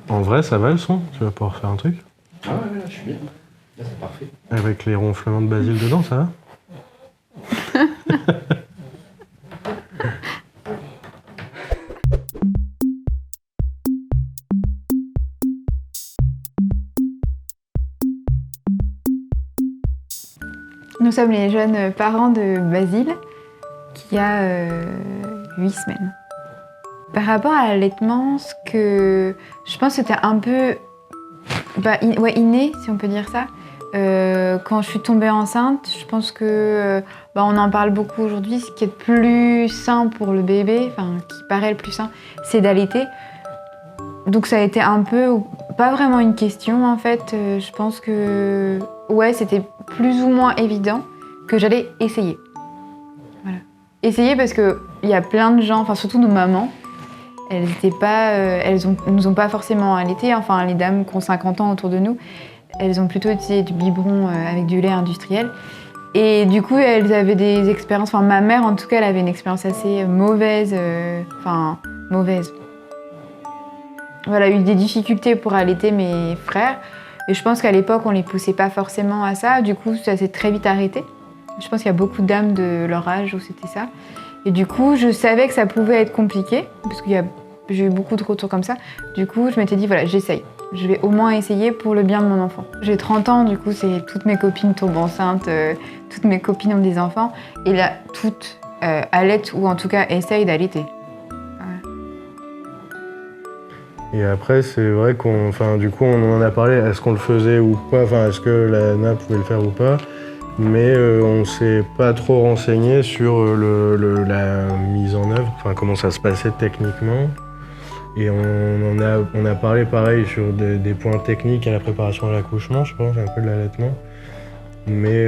En vrai, ça va le son? Tu vas pouvoir faire un truc? Ah ouais, là, je suis bien. Là, c'est parfait. Avec les ronflements de Basile dedans, ça va? Nous sommes les jeunes parents de Basile, qui a 8 semaines. Par rapport à l'allaitement, ce que je pense que c'était un peu inné, si on peut dire ça. Quand je suis tombée enceinte, je pense que on en parle beaucoup aujourd'hui. Ce qui est le plus sain pour le bébé, enfin qui paraît le plus sain, c'est d'allaiter. Donc ça a été un peu, pas vraiment une question en fait. Je pense que ouais, c'était plus ou moins évident que j'allais essayer. Voilà. Essayer parce que il y a plein de gens, enfin surtout nos mamans, elles nous ont pas forcément allaité. Enfin les dames qui ont 50 ans autour de nous, elles ont plutôt utilisé du biberon avec du lait industriel. Et du coup, elles avaient des expériences. Enfin ma mère en tout cas, elle avait une expérience assez mauvaise. Mauvaise. Voilà, eu des difficultés pour allaiter mes frères. Et je pense qu'à l'époque, on les poussait pas forcément à ça. Du coup, ça s'est très vite arrêté. Je pense qu'il y a beaucoup de dames de leur âge où c'était ça. Et du coup, je savais que ça pouvait être compliqué, parce que j'ai eu beaucoup de retours comme ça. Du coup, je m'étais dit, voilà, j'essaye. Je vais au moins essayer pour le bien de mon enfant. J'ai 30 ans, du coup, toutes mes copines tombent enceintes, toutes mes copines ont des enfants. Et là, toutes allaitent, ou en tout cas, essayent d'allaiter. Et après, c'est vrai qu'on en a parlé, est-ce qu'on le faisait ou pas, est-ce que la nana pouvait le faire ou pas, mais on s'est pas trop renseigné sur la mise en œuvre, comment ça se passait techniquement. Et on a parlé pareil sur des points techniques à la préparation à l'accouchement, je pense, un peu de l'allaitement, mais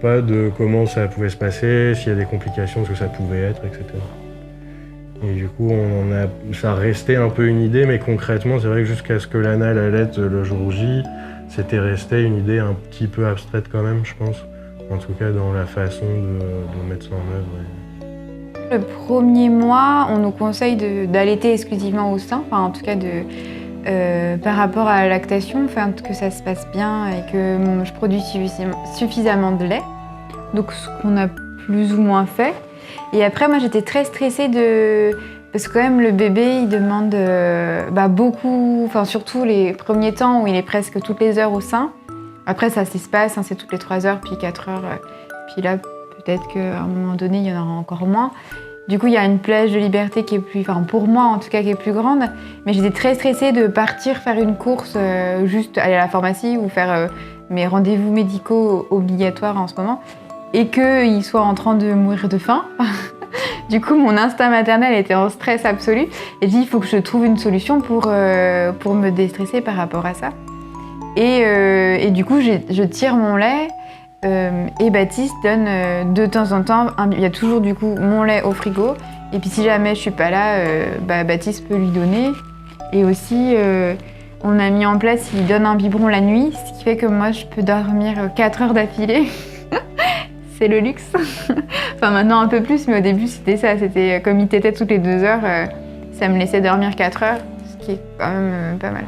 pas de comment ça pouvait se passer, s'il y a des complications, ce que ça pouvait être, etc. Et du coup, ça restait un peu une idée, mais concrètement, c'est vrai que jusqu'à ce que Lana allaite le jour J, c'était resté une idée un petit peu abstraite quand même, je pense. En tout cas, dans la façon de mettre ça en œuvre. Le premier mois, on nous conseille d'allaiter exclusivement au sein, enfin en tout cas par rapport à la lactation, que ça se passe bien et que je produis suffisamment de lait. Donc ce qu'on a plus ou moins fait. Et après, moi, j'étais très stressée parce que quand même, le bébé, il demande beaucoup, surtout les premiers temps où il est presque toutes les heures au sein. Après, ça s'espace, c'est toutes les 3 heures, puis 4 heures. Puis là, peut-être qu'à un moment donné, il y en aura encore moins. Du coup, il y a une plage de liberté qui est plus, pour moi en tout cas, qui est plus grande. Mais j'étais très stressée de partir faire une course, juste aller à la pharmacie ou faire mes rendez-vous médicaux obligatoires en ce moment. Et qu'il soit en train de mourir de faim. Du coup, mon instinct maternel était en stress absolu. Et j'ai dit, il faut que je trouve une solution pour me déstresser par rapport à ça. Et du coup, je tire mon lait et Baptiste donne de temps en temps, il y a toujours du coup mon lait au frigo. Et puis si jamais je suis pas là, Baptiste peut lui donner. Et aussi, on a mis en place, il donne un biberon la nuit, ce qui fait que moi, je peux dormir 4 heures d'affilée. C'est le luxe. Maintenant un peu plus, mais au début c'était ça. C'était comme il tétait toutes les 2 heures, ça me laissait dormir 4 heures, ce qui est quand même pas mal.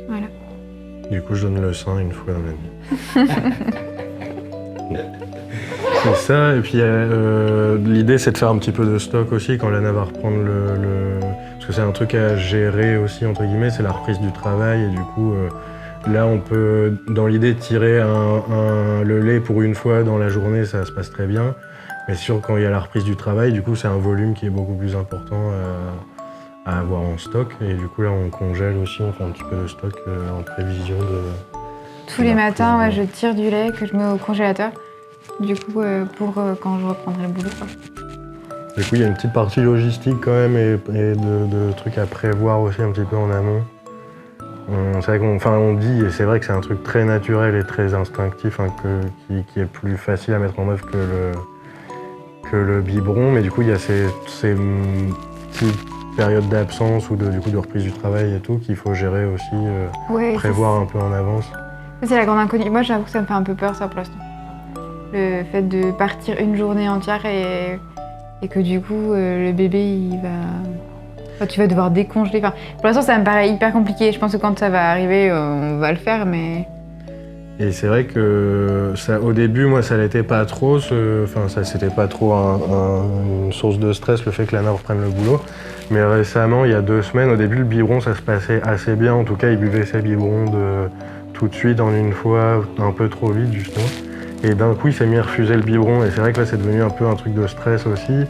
Voilà. Du coup, je donne le sein une fois dans la vie. C'est ça, et puis l'idée c'est de faire un petit peu de stock aussi quand Lana va reprendre parce que c'est un truc à gérer aussi, entre guillemets, c'est la reprise du travail, et du coup... Là, on peut, dans l'idée, tirer le lait pour une fois dans la journée, ça se passe très bien. Mais sûr, quand il y a la reprise du travail, du coup, c'est un volume qui est beaucoup plus important à avoir en stock. Et du coup, là, on congèle aussi, on fait un petit peu de stock en prévision de... Tous les matins, je tire du lait que je mets au congélateur. Du coup, pour quand je reprendrai le boulot. Du coup, il y a une petite partie logistique quand même et de trucs à prévoir aussi un petit peu en amont. C'est vrai on dit, et c'est vrai que c'est un truc très naturel et très instinctif, qui est plus facile à mettre en œuvre que le biberon, mais du coup il y a ces petites périodes d'absence ou de reprise du travail et tout qu'il faut gérer aussi, prévoir un peu en avance. C'est la grande inconnue. Moi j'avoue que ça me fait un peu peur ça pour l'instant. Le fait de partir une journée entière et que du coup le bébé il va... Enfin, tu vas devoir décongeler. Enfin, pour l'instant, ça me paraît hyper compliqué. Je pense que quand ça va arriver, on va le faire, mais... Et c'est vrai que au début, moi, ça l'était pas trop. Ça, c'était pas trop une source de stress, le fait que Lana reprenne le boulot. Mais récemment, il y a 2 semaines, au début, le biberon, ça se passait assez bien. En tout cas, il buvait ses biberons tout de suite, en une fois, un peu trop vite, justement. Et d'un coup, il s'est mis à refuser le biberon. Et c'est vrai que là, c'est devenu un peu un truc de stress aussi.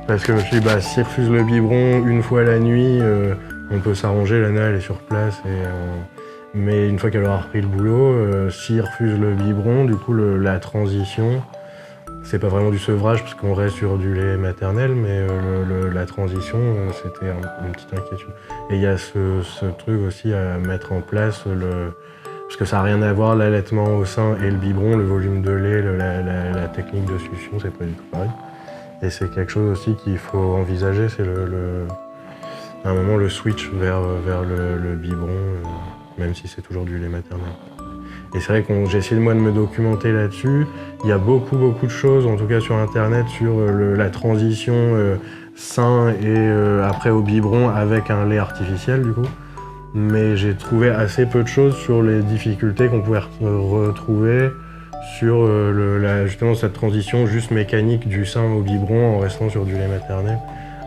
Parce que je me suis dit, s'il refuse le biberon une fois la nuit, on peut s'arranger. Lana, elle est sur place. Mais une fois qu'elle aura repris le boulot, s'il refuse le biberon, du coup, la transition, c'est pas vraiment du sevrage parce qu'on reste sur du lait maternel, mais la transition, c'était une petite inquiétude. Et il y a ce truc aussi à mettre en place, parce que ça n'a rien à voir, l'allaitement au sein et le biberon, le volume de lait, la technique de succion, c'est pas du tout pareil. Et c'est quelque chose aussi qu'il faut envisager, c'est à un moment le switch vers le biberon. Même si c'est toujours du lait maternel. Et c'est vrai que j'ai essayé moi de me documenter là-dessus. Il y a beaucoup de choses, en tout cas sur internet, sur la transition sein et après au biberon avec un lait artificiel du coup. Mais j'ai trouvé assez peu de choses sur les difficultés qu'on pouvait retrouver sur justement cette transition juste mécanique du sein au biberon en restant sur du lait maternel.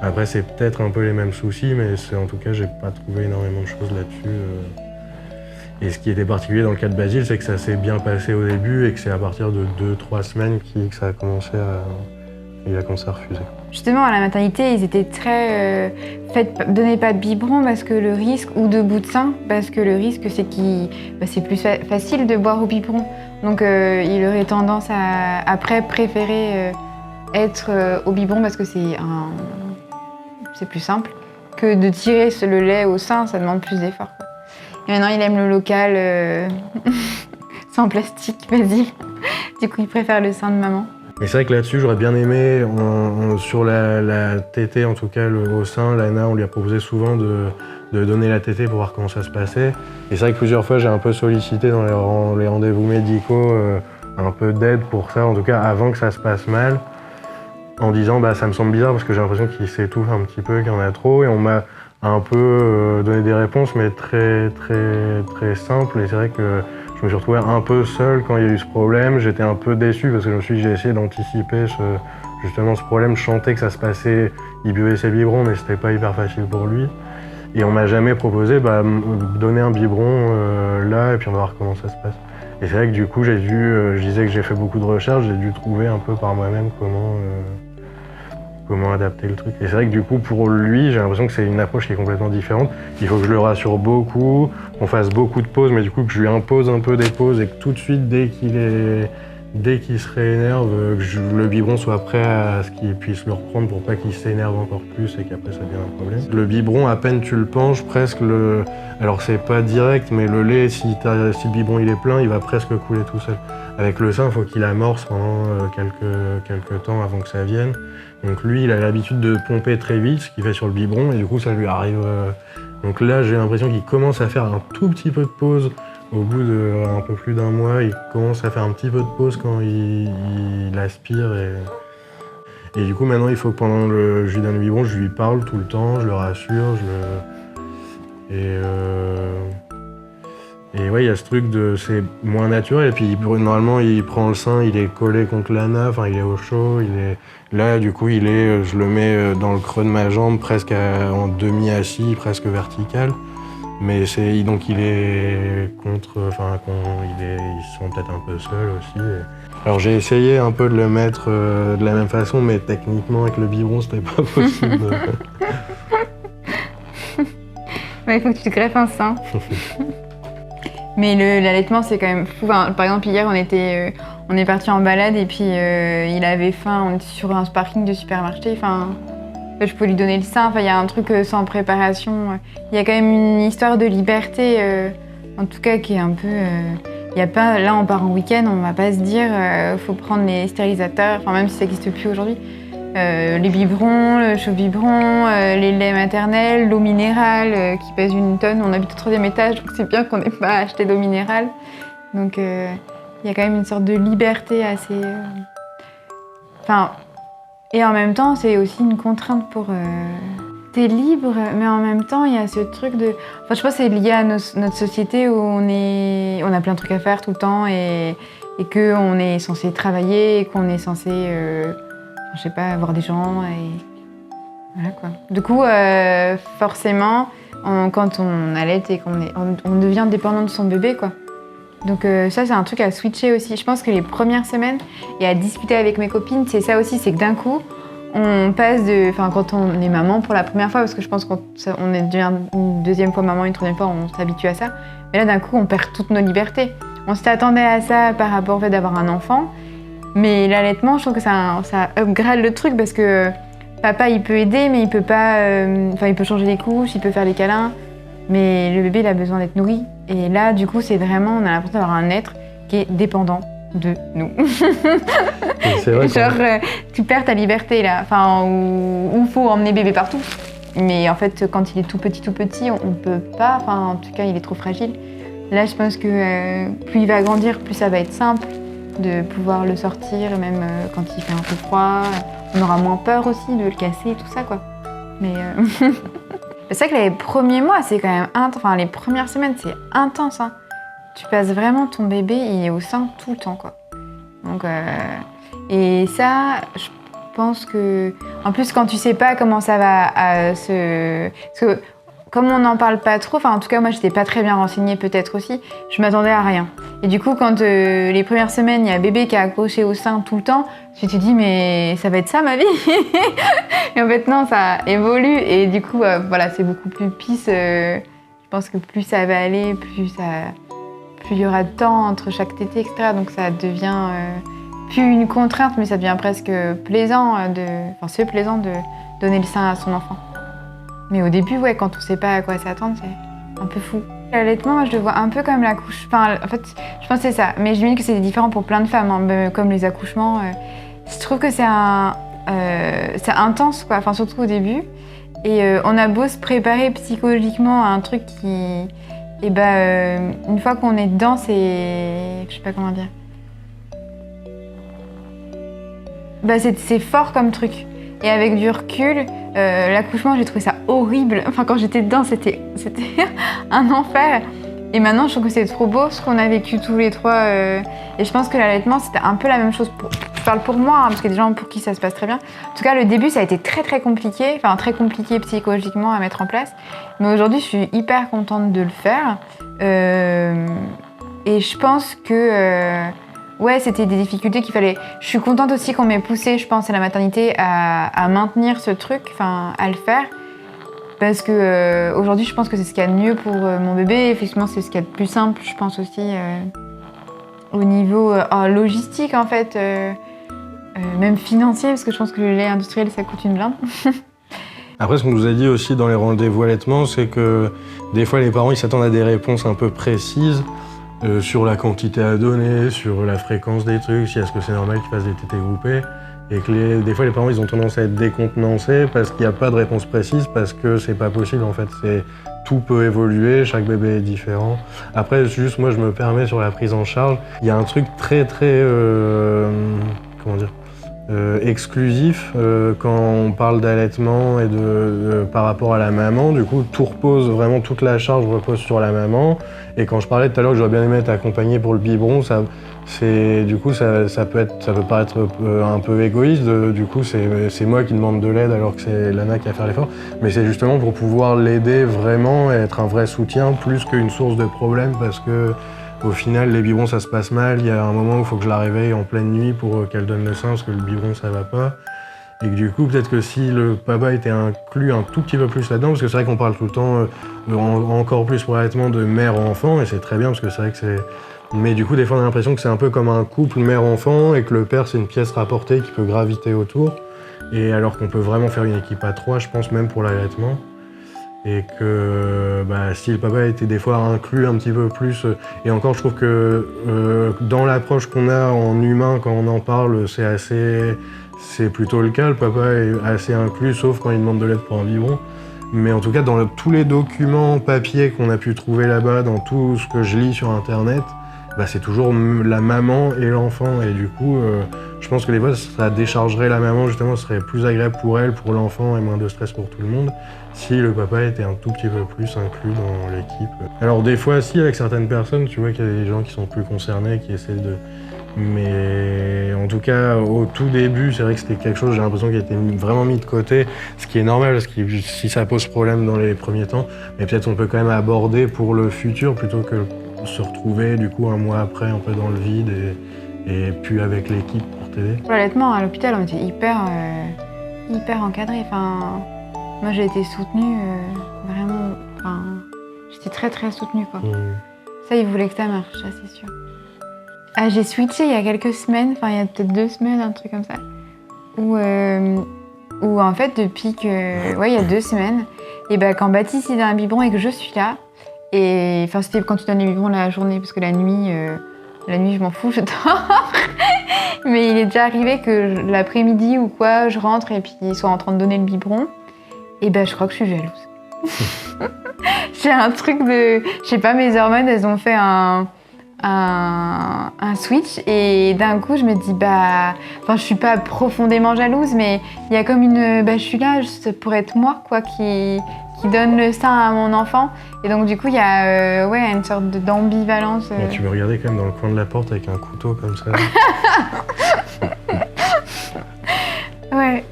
Après c'est peut-être un peu les mêmes soucis, mais en tout cas j'ai pas trouvé énormément de choses là-dessus. Et ce qui était particulier dans le cas de Basile, c'est que ça s'est bien passé au début et que c'est à partir de 2-3 semaines que ça a commencé il a commencé à refuser. Justement, à la maternité, ils étaient très donnez pas de biberon parce que le risque, ou de bout de sein, parce que le risque, c'est c'est plus facile de boire au biberon. Donc, il aurait tendance à, après, préférer être au biberon parce que c'est plus simple que de tirer le lait au sein, ça demande plus d'efforts. Et maintenant, il aime le local sans plastique, vas-y. Du coup, il préfère le sein de maman. Mais c'est vrai que là-dessus, j'aurais bien aimé, sur la tétée, en tout cas au sein, Lana, on lui a proposé souvent de donner la tétée pour voir comment ça se passait. Et c'est vrai que plusieurs fois, j'ai un peu sollicité dans les rendez-vous médicaux un peu d'aide pour ça, en tout cas avant que ça se passe mal, en disant ça me semble bizarre parce que j'ai l'impression qu'il s'étouffe un petit peu, qu'il y en a trop. Et on m'a un peu donné des réponses, mais très simples. Et c'est vrai que je me suis retrouvé un peu seul quand il y a eu ce problème. J'étais un peu déçu parce que je me suis dit, j'ai essayé d'anticiper justement ce problème. Je sentais que ça se passait, il buvait ses biberons, mais c'était pas hyper facile pour lui. Et on m'a jamais proposé donner un biberon là et puis on va voir comment ça se passe. Et c'est vrai que du coup, je disais que j'ai fait beaucoup de recherches, j'ai dû trouver un peu par moi-même comment adapter le truc. Et c'est vrai que du coup, pour lui, j'ai l'impression que c'est une approche qui est complètement différente. Il faut que je le rassure beaucoup, qu'on fasse beaucoup de pauses, mais du coup que je lui impose un peu des pauses et que tout de suite, dès qu'il se réénerve, que le biberon soit prêt à ce qu'il puisse le reprendre pour pas qu'il s'énerve encore plus et qu'après ça devienne un problème. Le biberon, à peine tu le penches, presque alors c'est pas direct, mais le lait, si le biberon il est plein, il va presque couler tout seul. Avec le sein, il faut qu'il amorce pendant quelques temps avant que ça vienne. Donc lui, il a l'habitude de pomper très vite, ce qu'il fait sur le biberon, et du coup ça lui arrive. Donc là, j'ai l'impression qu'il commence à faire un tout petit peu de pause. Au bout d'un peu plus d'un mois, il commence à faire un petit peu de pause quand il aspire. Et du coup, maintenant, il faut que pendant je lui donne le biberon, je lui parle tout le temps, je le rassure, Et ouais, il y a ce truc c'est moins naturel. Et puis normalement, il prend le sein, il est collé contre Lana, enfin il est au chaud, là du coup je le mets dans le creux de ma jambe, presque en demi-assis, presque vertical. Mais donc il est il se sent peut-être un peu seul aussi. Alors j'ai essayé un peu de le mettre de la même façon, mais techniquement avec le biberon, c'était pas possible. Il faut que tu te greffes un sein. Mais l'allaitement, c'est quand même fou. Enfin, par exemple, hier, on est parti en balade et puis il avait faim. On était sur un parking de supermarché. Enfin, je peux lui donner le sein. Enfin, il y a un truc sans préparation. Il y a quand même une histoire de liberté, en tout cas, qui est un peu... Il y a pas, là, on part en week-end, on va pas se dire faut prendre les stérilisateurs, enfin, même si ça n'existe plus aujourd'hui. Les biberons, le chaud-biberon, les laits maternels, l'eau minérale qui pèse 1 tonne. On habite au 3e étage, donc c'est bien qu'on n'ait pas acheté d'eau minérale. Donc il y a quand même une sorte de liberté assez... Et en même temps, c'est aussi une contrainte T'es libre, mais en même temps, il y a ce truc de... Enfin, je pense que c'est lié à notre société où on a plein de trucs à faire tout le temps et qu'on est censé travailler et qu'on est censé, je sais pas, voir des gens et... Voilà quoi. Du coup, forcément, quand on allait et on devient dépendant de son bébé, quoi. Donc ça, c'est un truc à switcher aussi. Je pense que les premières semaines, et à discuter avec mes copines, c'est ça aussi, c'est que d'un coup, on passe de... Enfin, quand on est maman pour la première fois, parce que je pense qu'on devient une deuxième fois maman, une troisième fois, on s'habitue à ça. Mais là, d'un coup, on perd toutes nos libertés. On s'attendait à ça par rapport au fait d'avoir un enfant. Mais l'allaitement, je trouve que ça upgrade le truc parce que papa, il peut aider, mais il peut pas... Enfin, il peut changer les couches, il peut faire les câlins. Mais le bébé, il a besoin d'être nourri. Et là, du coup, c'est vraiment... On a l'impression d'avoir un être qui est dépendant de nous. C'est vrai Genre, tu perds ta liberté là, enfin, où faut emmener bébé partout. Mais en fait, quand il est tout petit, on peut pas, enfin, en tout cas, il est trop fragile. Là, je pense que plus il va grandir, plus ça va être simple de pouvoir le sortir, même quand il fait un peu froid. On aura moins peur aussi de le casser et tout ça, quoi. Mais c'est vrai que les premiers mois, c'est quand même intense. Enfin, les premières semaines, c'est intense, hein. Tu passes vraiment ton bébé, il est au sein tout le temps, quoi. Donc, et ça, je pense que... En plus, quand tu sais pas comment ça va se... Parce que comme on n'en parle pas trop, enfin en tout cas moi j'étais pas très bien renseignée peut-être aussi, je m'attendais à rien. Et du coup quand les premières semaines, il y a un bébé qui est accroché au sein tout le temps, tu te dis mais ça va être ça ma vie. Et en fait non, ça évolue et du coup voilà, c'est beaucoup plus pisse. Je pense que plus ça va aller, plus il y aura de temps entre chaque tétée, etc. Donc ça devient plus une contrainte, mais ça devient presque plaisant c'est plaisant de donner le sein à son enfant. Mais au début, ouais, quand on sait pas à quoi s'attendre, c'est un peu fou. L'allaitement, moi, je le vois un peu comme l'accouchement. Enfin, en fait, je pense que c'est ça. Mais je me dis que c'est différent pour plein de femmes, hein, comme les accouchements. Je trouve que c'est intense, quoi. Enfin, surtout au début. Et on a beau se préparer psychologiquement à un truc qui... Et une fois qu'on est dedans, c'est... Je sais pas comment dire. C'est fort comme truc. Et avec du recul, l'accouchement, j'ai trouvé ça horrible. Enfin, quand j'étais dedans, c'était un enfer. Et maintenant, je trouve que c'est trop beau ce qu'on a vécu tous les trois. Et je pense que l'allaitement, c'était un peu la même chose. Je parle pour moi, hein, parce qu'il y a des gens pour qui ça se passe très bien. En tout cas, le début, ça a été très très compliqué. Enfin, très compliqué psychologiquement à mettre en place. Mais aujourd'hui, je suis hyper contente de le faire. Et je pense que... ouais, c'était des difficultés qu'il fallait... Je suis contente aussi qu'on m'ait poussée, je pense, à la maternité à maintenir ce truc, enfin, à le faire. Parce que aujourd'hui, je pense que c'est ce qu'il y a de mieux pour mon bébé. Effectivement, c'est ce qu'il y a de plus simple, je pense aussi, au niveau logistique, en fait. Même financier, parce que je pense que le lait industriel, ça coûte une blinde. Après, ce qu'on nous a dit aussi dans les rendez-vous allaitement, c'est que des fois, les parents, ils s'attendent à des réponses un peu précises. Sur la quantité à donner, sur la fréquence des trucs, si est-ce que c'est normal qu'ils fassent des tétées groupées. Et que des fois les parents ils ont tendance à être décontenancés parce qu'il n'y a pas de réponse précise, parce que c'est pas possible en fait. Tout peut évoluer, chaque bébé est différent. Après juste moi je me permets sur la prise en charge, il y a un truc très comment dire, exclusif quand on parle d'allaitement et par rapport à la maman. Du coup tout repose, vraiment toute la charge repose sur la maman. Et quand je parlais tout à l'heure que j'aurais bien aimé être accompagné pour le biberon, ça peut paraître un peu égoïste. Du coup, c'est moi qui demande de l'aide alors que c'est Lana qui va faire l'effort. Mais c'est justement pour pouvoir l'aider vraiment et être un vrai soutien plus qu'une source de problème parce que au final, les biberons ça se passe mal. Il y a un moment où il faut que je la réveille en pleine nuit pour qu'elle donne le sein parce que le biberon ça va pas. Et que du coup, peut-être que si le papa était inclus un tout petit peu plus là-dedans, parce que c'est vrai qu'on parle tout le temps, encore plus pour l'allaitement, de mère-enfant, et c'est très bien parce que c'est vrai que c'est... Mais du coup, des fois, on a l'impression que c'est un peu comme un couple mère-enfant et que le père, c'est une pièce rapportée qui peut graviter autour. Et alors qu'on peut vraiment faire une équipe à trois, je pense, même pour l'allaitement. Et que si le papa était des fois inclus un petit peu plus... Et encore, je trouve que dans l'approche qu'on a en humain, quand on en parle, c'est plutôt le cas, le papa est assez inclus, sauf quand il demande de l'aide pour un biberon. Mais en tout cas, dans tous les documents papier qu'on a pu trouver là-bas, dans tout ce que je lis sur Internet, c'est toujours la maman et l'enfant. Et du coup, Je pense que des fois, ça déchargerait la maman, justement, ce serait plus agréable pour elle, pour l'enfant, et moins de stress pour tout le monde, si le papa était un tout petit peu plus inclus dans l'équipe. Alors des fois, si, avec certaines personnes, tu vois qu'il y a des gens qui sont plus concernés, qui essaient de... Mais en tout cas, au tout début, c'est vrai que c'était quelque chose, j'ai l'impression, qui a été vraiment mis de côté, ce qui est normal, parce que si ça pose problème dans les premiers temps, mais peut-être on peut quand même aborder pour le futur, plutôt que se retrouver, du coup, un mois après, un peu dans le vide, et puis avec l'équipe pour t'aider. Honnêtement, à l'hôpital, on était hyper encadrés. Enfin, moi, j'ai été soutenue vraiment. Enfin, j'étais très soutenue, quoi. Ça, ils voulaient que ça marche, ça, c'est sûr. Ah, j'ai switché il y a quelques semaines, enfin, il y a peut-être 2 semaines, un truc comme ça, où en fait, depuis que. Ouais, il y a 2 semaines, et ben, quand Baptiste il a un biberon et que je suis là, et enfin, c'était quand tu donnes les biberons la journée, parce que la nuit, je m'en fous, je dors. Mais il est déjà arrivé que l'après-midi ou quoi, je rentre et puis ils sont en train de donner le biberon. Et ben je crois que je suis jalouse. J'ai un truc de... Je sais pas, mes hormones, elles ont fait un switch et d'un coup je me dis bah... Enfin je suis pas profondément jalouse mais il y a comme une... Bah je suis là juste pour être moi quoi qui donne le sein à mon enfant. Et donc du coup il y a une sorte d'ambivalence. Ouais, tu me regardais quand même dans le coin de la porte avec un couteau comme ça. Ouais.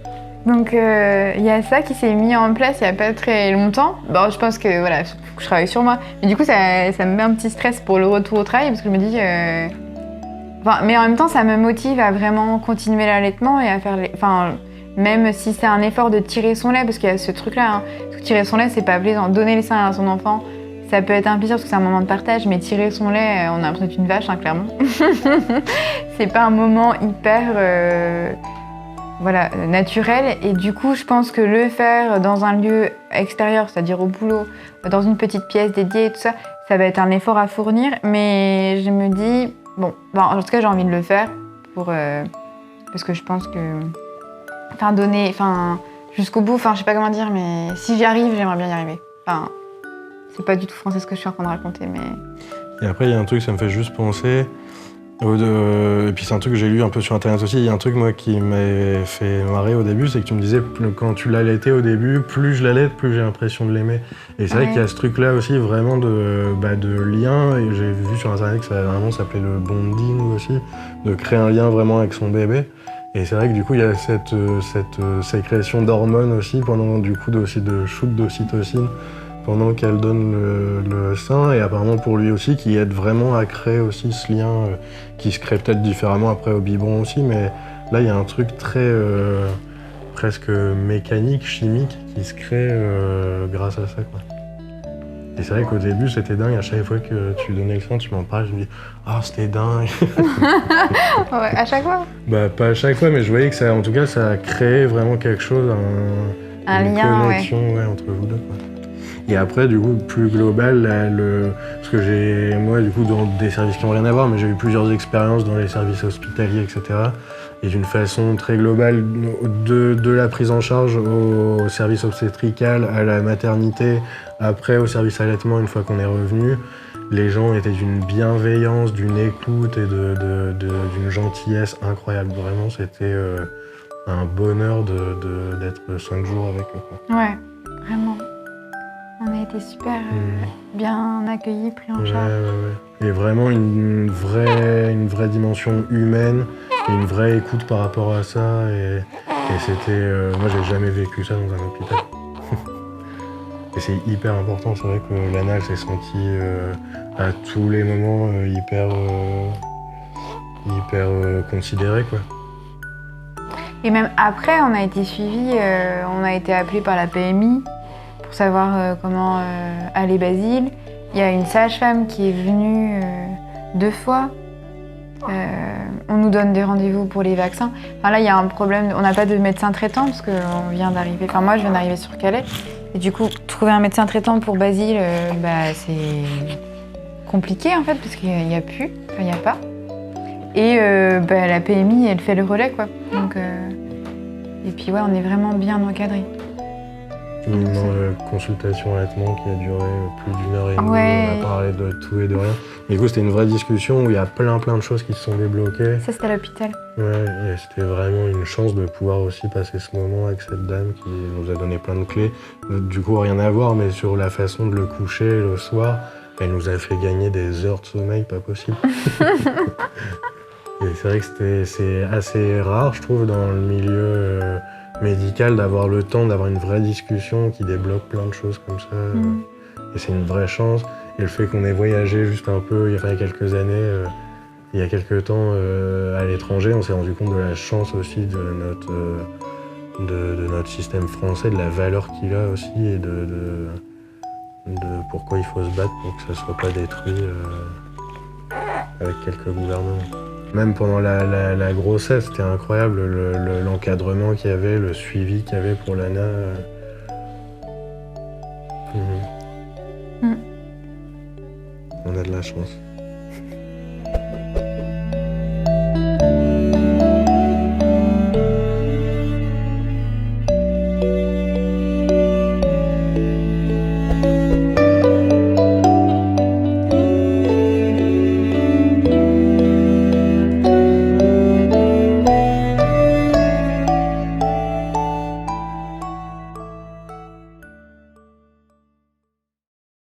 Donc il y a ça qui s'est mis en place il y a pas très longtemps. Bon, je pense que voilà, faut que je travaille sur moi. Mais du coup ça me met un petit stress pour le retour au travail parce que je me dis enfin, mais en même temps ça me motive à vraiment continuer l'allaitement et à faire enfin même si c'est un effort de tirer son lait parce qu'il y a ce truc là hein. Tirer son lait c'est pas plaisant, donner les seins à son enfant ça peut être un plaisir parce que c'est un moment de partage mais tirer son lait on a l'impression d'être une vache hein, clairement. C'est pas un moment hyper naturel et du coup je pense que le faire dans un lieu extérieur, c'est-à-dire au boulot, dans une petite pièce dédiée et tout ça, ça va être un effort à fournir mais je me dis, bon, en tout cas j'ai envie de le faire parce que je pense que, donner, jusqu'au bout, je sais pas comment dire mais si j'y arrive, j'aimerais bien y arriver. C'est pas du tout français ce que je suis en train de raconter mais... Et après il y a un truc, ça me fait juste penser... Et puis c'est un truc que j'ai lu un peu sur internet aussi, il y a un truc moi qui m'a fait marrer au début, c'est que tu me disais quand tu l'allaitais au début, plus je l'allaite, plus j'ai l'impression de l'aimer. Et c'est vrai qu'il y a ce truc là aussi vraiment de lien, et j'ai vu sur internet que ça vraiment s'appelait le bonding aussi, de créer un lien vraiment avec son bébé. Et c'est vrai que du coup il y a cette sécrétion d'hormones aussi, pendant du coup aussi de shoot d'ocytocine, pendant qu'elle donne le sein, et apparemment pour lui aussi, qui aide vraiment à créer aussi ce lien qui se crée peut-être différemment après au biberon aussi, mais là il y a un truc très presque mécanique, chimique, qui se crée grâce à ça, quoi. Et c'est vrai qu'au début c'était dingue, à chaque fois que tu donnais le sein, tu m'en parles, je me dis « Ah, c'était dingue !» Ouais, à chaque fois? Bah pas à chaque fois, mais je voyais que ça, en tout cas, ça a créé vraiment quelque chose, une lien, connexion entre vous deux, quoi. Et après, du coup, plus global, parce que moi, du coup, dans des services qui n'ont rien à voir, mais j'ai eu plusieurs expériences dans les services hospitaliers, etc. Et d'une façon très globale, de la prise en charge au service obstétrical, à la maternité, après au service allaitement, une fois qu'on est revenu, les gens étaient d'une bienveillance, d'une écoute et d'une gentillesse incroyable. Vraiment, c'était un bonheur d'être 5 jours avec eux, quoi. Ouais, vraiment. On a été super bien accueillis, pris en charge. Ouais. Et vraiment une vraie dimension humaine et une vraie écoute par rapport à ça. Et c'était... moi, j'ai jamais vécu ça dans un hôpital. Et c'est hyper important. C'est vrai que l'ANA s'est sentie à tous les moments hyper considérée, quoi. Et même après, on a été suivis, on a été appelés par la PMI pour savoir comment allait Basile. Il y a une sage-femme qui est venue 2 fois. On nous donne des rendez-vous pour les vaccins. Enfin, là, il y a un problème. On n'a pas de médecin traitant parce qu'on vient d'arriver. Enfin, moi, je viens d'arriver sur Calais. Et du coup, trouver un médecin traitant pour Basile, c'est compliqué en fait parce qu'il n'y a plus. Enfin, il n'y a pas. Et la PMI, elle fait le relais, quoi. Donc, et puis, ouais, on est vraiment bien encadrés. Une consultation allaitement qui a duré plus d'1h30, Ouais. on a parlé de tout et de rien. Du coup, c'était une vraie discussion où il y a plein de choses qui se sont débloquées. Ça, c'était à l'hôpital. Ouais, et c'était vraiment une chance de pouvoir aussi passer ce moment avec cette dame qui nous a donné plein de clés. Du coup, rien à voir, mais sur la façon de le coucher le soir, elle nous a fait gagner des heures de sommeil pas possible. Et c'est vrai que c'est assez rare, je trouve, dans le milieu médical, d'avoir le temps d'avoir une vraie discussion qui débloque plein de choses comme ça. Et c'est une vraie chance. Et le fait qu'on ait voyagé juste un peu il y a quelques années, il y a quelques temps à l'étranger, on s'est rendu compte de la chance aussi de notre système français, de la valeur qu'il a aussi et de pourquoi il faut se battre pour que ça ne soit pas détruit avec quelques gouvernements. Même pendant la grossesse, c'était incroyable l'encadrement qu'il y avait, le suivi qu'il y avait pour Lana. On a de la chance.